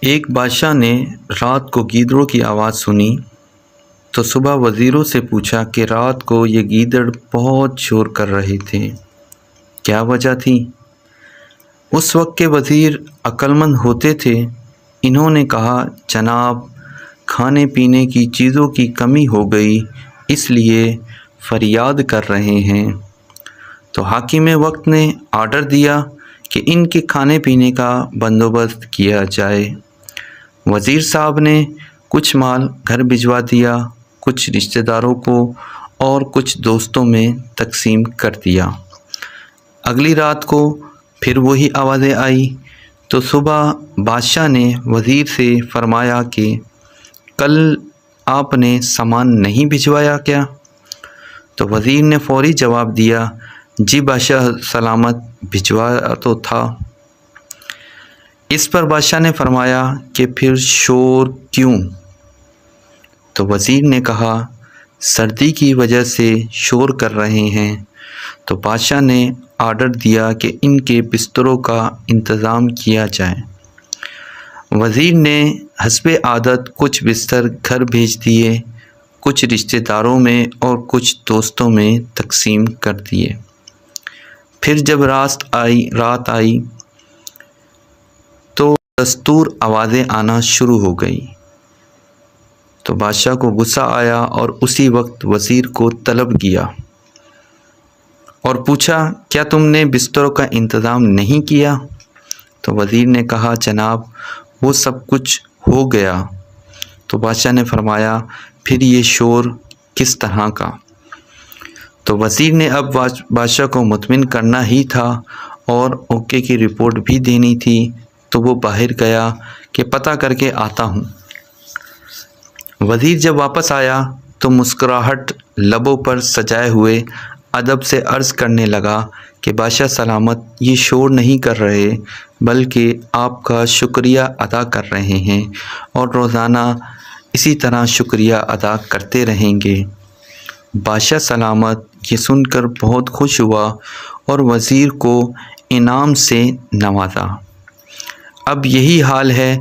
ایک بادشاہ نے رات کو گیدڑوں کی آواز سنی تو صبح وزیروں سے پوچھا کہ رات کو یہ گیدڑ بہت شور کر رہے تھے، کیا وجہ تھی؟ اس وقت کے وزیر عقلمند ہوتے تھے۔ انہوں نے کہا، جناب، کھانے پینے کی چیزوں کی کمی ہو گئی، اس لیے فریاد کر رہے ہیں۔ تو حاکم وقت نے آرڈر دیا کہ ان کے کھانے پینے کا بندوبست کیا جائے۔ وزیر صاحب نے کچھ مال گھر بھجوا دیا، کچھ رشتہ داروں کو اور کچھ دوستوں میں تقسیم کر دیا۔ اگلی رات کو پھر وہی آوازیں آئی تو صبح بادشاہ نے وزیر سے فرمایا کہ کل آپ نے سامان نہیں بھجوایا کیا؟ تو وزیر نے فوری جواب دیا، جی بادشاہ سلامت، بھجوایا تو تھا۔ اس پر بادشاہ نے فرمایا کہ پھر شور کیوں؟ تو وزیر نے کہا، سردی کی وجہ سے شور کر رہے ہیں۔ تو بادشاہ نے آرڈر دیا کہ ان کے بستروں کا انتظام کیا جائے۔ وزیر نے حسب عادت کچھ بستر گھر بھیج دیے، کچھ رشتہ داروں میں اور کچھ دوستوں میں تقسیم کر دیے۔ پھر جب رات آئی تو دستور آوازیں آنا شروع ہو گئی۔ تو بادشاہ کو غصہ آیا اور اسی وقت وزیر کو طلب کیا اور پوچھا، کیا تم نے بستروں کا انتظام نہیں کیا؟ تو وزیر نے کہا، جناب، وہ سب کچھ ہو گیا۔ تو بادشاہ نے فرمایا، پھر یہ شور کس طرح کا؟ تو وزیر نے اب بادشاہ کو مطمئن کرنا ہی تھا اور اوکے کی رپورٹ بھی دینی تھی، تو وہ باہر گیا کہ پتہ کر کے آتا ہوں۔ وزیر جب واپس آیا تو مسکراہٹ لبوں پر سجائے ہوئے ادب سے عرض کرنے لگا کہ بادشاہ سلامت، یہ شور نہیں کر رہے بلکہ آپ کا شکریہ ادا کر رہے ہیں اور روزانہ اسی طرح شکریہ ادا کرتے رہیں گے۔ بادشاہ سلامت یہ سن کر بہت خوش ہوا اور وزیر کو انعام سے نوازا۔ اب یہی حال ہے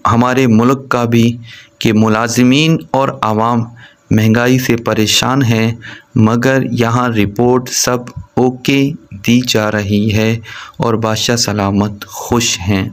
ہمارے ملک کا بھی کہ ملازمین اور عوام مہنگائی سے پریشان ہیں، مگر یہاں رپورٹ سب اوکے دی جا رہی ہے اور بادشاہ سلامت خوش ہیں۔